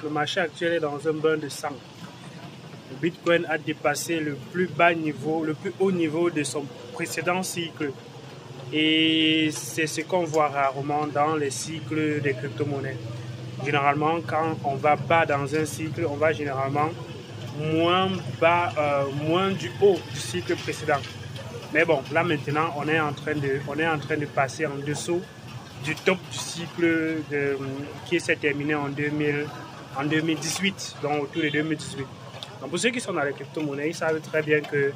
le marché actuel est dans un bain de sang. Le Bitcoin a dépassé le plus bas niveau, le plus haut niveau de son précédent cycle. Et c'est ce qu'on voit rarement dans les cycles des crypto-monnaies. Généralement, quand on va bas dans un cycle, on va généralement moins bas, moins du haut du cycle précédent. Mais bon, là maintenant, on est en train de passer en dessous du top du cycle qui s'est terminé en 2018, donc autour de 2018. Donc pour ceux qui sont dans les crypto-monnaies, ils savent très bien que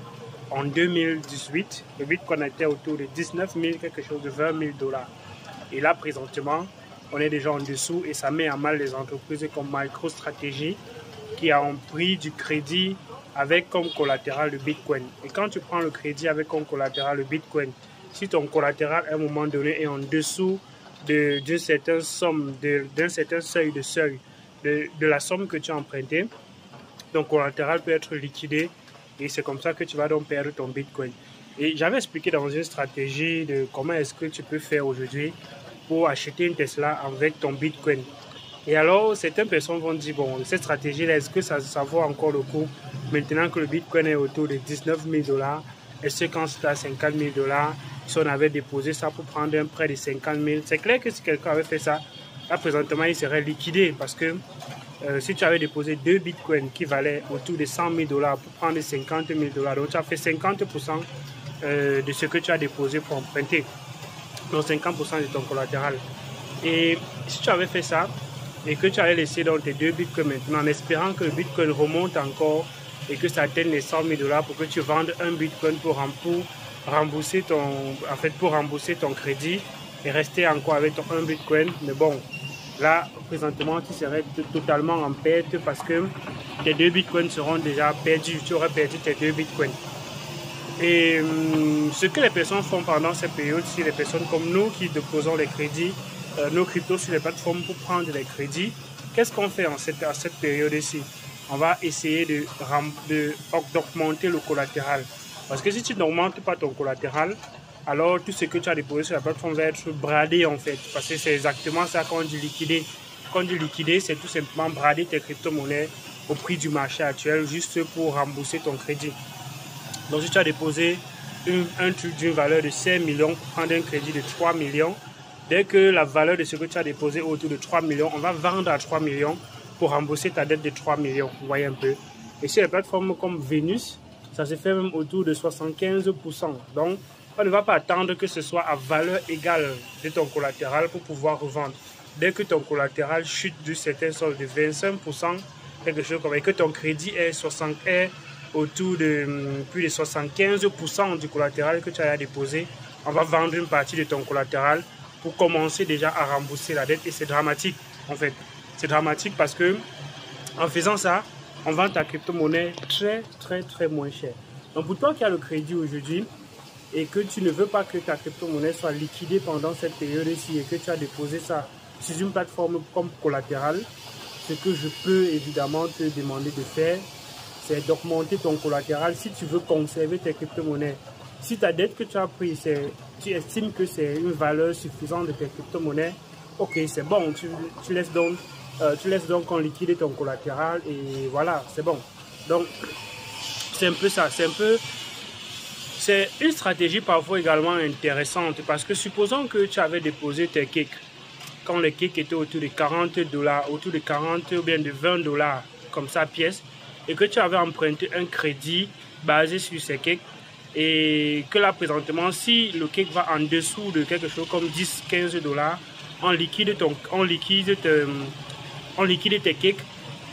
en 2018, le Bitcoin était autour de 19 000, quelque chose de 20 000 $. Et là, présentement, on est déjà en dessous et ça met à mal les entreprises comme MicroStrategy qui ont pris du crédit avec comme collatéral le Bitcoin. Et quand tu prends le crédit avec comme collatéral le Bitcoin, si ton collatéral à un moment donné est en dessous d'une certaine somme, d'un certain seuil de la somme que tu as empruntée, ton collatéral peut être liquidé et c'est comme ça que tu vas donc perdre ton Bitcoin. Et j'avais expliqué dans une stratégie de comment est-ce que tu peux faire aujourd'hui pour acheter une Tesla avec ton Bitcoin. Et alors, certaines personnes vont dire, bon, cette stratégie-là, est-ce que ça vaut encore le coup maintenant que le Bitcoin est autour de 19 000 $? Est-ce que quand c'était à 50 000 $, si on avait déposé ça pour prendre un prêt de 50 000, c'est clair que si quelqu'un avait fait ça, là, présentement, il serait liquidé parce que si tu avais déposé 2 bitcoins qui valaient autour de 100 000 $ pour prendre 50 000 $, donc tu as fait 50% de ce que tu as déposé pour emprunter, donc 50% de ton collatéral. Et si tu avais fait ça et que tu avais laissé donc tes 2 bitcoins maintenant en espérant que le bitcoin remonte encore et que ça atteigne les 100 000 $ pour que tu vendes un bitcoin pour rembourser ton crédit et rester encore avec ton 1 bitcoin, mais bon, là, présentement, tu serais totalement en perte parce que tes 2 bitcoins seront déjà perdus. Tu aurais perdu tes 2 bitcoins. Et ce que les personnes font pendant cette période, c'est les personnes comme nous qui déposons les crédits, nos cryptos sur les plateformes pour prendre les crédits. Qu'est-ce qu'on fait à cette période-ci? On va essayer d'augmenter le collatéral. Parce que si tu n'augmentes pas ton collatéral, alors tout ce que tu as déposé sur la plateforme va être bradé en fait. Parce que c'est exactement ça qu'on dit liquider. Quand on dit liquider, c'est tout simplement brader tes crypto-monnaies au prix du marché actuel juste pour rembourser ton crédit. Donc si tu as déposé un truc d'une valeur de 5 millions pour prendre un crédit de 3 millions, dès que la valeur de ce que tu as déposé est autour de 3 millions, on va vendre à 3 millions pour rembourser ta dette de 3 millions. Vous voyez un peu. Et sur les plateformes comme Venus, ça se fait même autour de 75%. Donc, on ne va pas attendre que ce soit à valeur égale de ton collatéral pour pouvoir revendre. Dès que ton collatéral chute du certain solde de 25%, quelque chose comme ça, et que ton crédit est autour de plus de 75% du collatéral que tu as déposé, on va vendre une partie de ton collatéral pour commencer déjà à rembourser la dette. Et c'est dramatique en fait. C'est dramatique parce que en faisant ça, on vend ta crypto-monnaie très moins cher. Donc pour toi qui as le crédit aujourd'hui et que tu ne veux pas que ta crypto-monnaie soit liquidée pendant cette période-ci et que tu as déposé ça sur une plateforme comme collatéral, ce que je peux évidemment te demander de faire, c'est d'augmenter ton collatéral si tu veux conserver tes crypto-monnaies. Si ta dette que tu as prise, tu estimes que c'est une valeur suffisante de tes crypto-monnaies, ok, c'est bon, tu laisses donc on liquide ton collatéral et voilà, c'est bon. Donc, c'est un peu ça, c'est une stratégie parfois également intéressante parce que supposons que tu avais déposé tes cakes quand les cakes étaient autour de 40 $, autour de 40 ou bien de 20 $, comme ça pièce, et que tu avais emprunté un crédit basé sur ces cakes et que là présentement si le cake va en dessous de quelque chose comme 10-15 $, on liquide tes cakes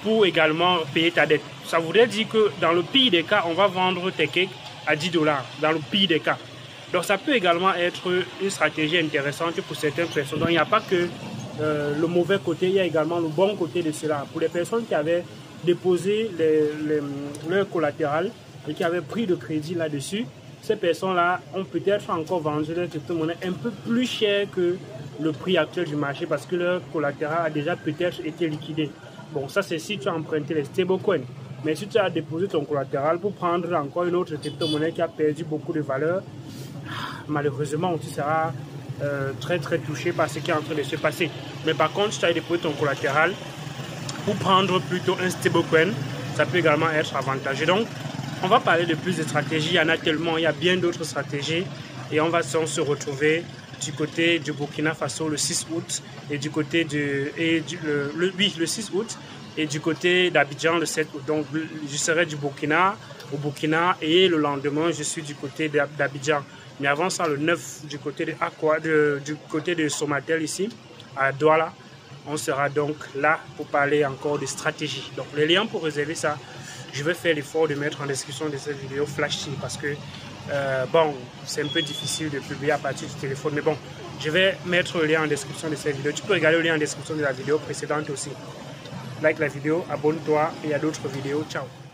pour également payer ta dette. Ça voudrait dire que dans le pire des cas, on va vendre tes cakes à 10 $, dans le pire des cas. Donc ça peut également être une stratégie intéressante pour certaines personnes. Donc il n'y a pas que le mauvais côté, il y a également le bon côté de cela. Pour les personnes qui avaient déposé leur collatéral et qui avaient pris de crédit là-dessus, ces personnes-là ont peut-être encore vendu leur crypto-monnaie un peu plus cher que le prix actuel du marché parce que leur collatéral a déjà peut-être été liquidé. Bon, ça c'est si tu as emprunté les stablecoins. Mais si tu as déposé ton collatéral pour prendre encore une autre crypto-monnaie qui a perdu beaucoup de valeur, malheureusement tu seras très touché par ce qui est en train de se passer. Mais par contre, si tu as déposé ton collatéral pour prendre plutôt un stablecoin, ça peut également être avantageux. Donc, on va parler de plus de stratégies. Il y en a tellement, il y a bien d'autres stratégies. Et on va se retrouver du côté du Burkina Faso le 6 août et du côté le 6 août et du côté d'Abidjan le 7 août. Donc, je serai au Burkina et le lendemain, je suis du côté d'Abidjan. Mais avant ça, le 9 du côté de Aqua, du côté de Somatel ici, à Douala, on sera donc là pour parler encore de stratégie. Donc, les liens pour réserver ça, je vais faire l'effort de mettre en description de cette vidéo Flash parce que, bon, c'est un peu difficile de publier à partir du téléphone. Mais bon, je vais mettre le lien en description de cette vidéo. Tu peux regarder le lien en description de la vidéo précédente aussi. Like la vidéo, abonne-toi et il y a d'autres vidéos. Ciao!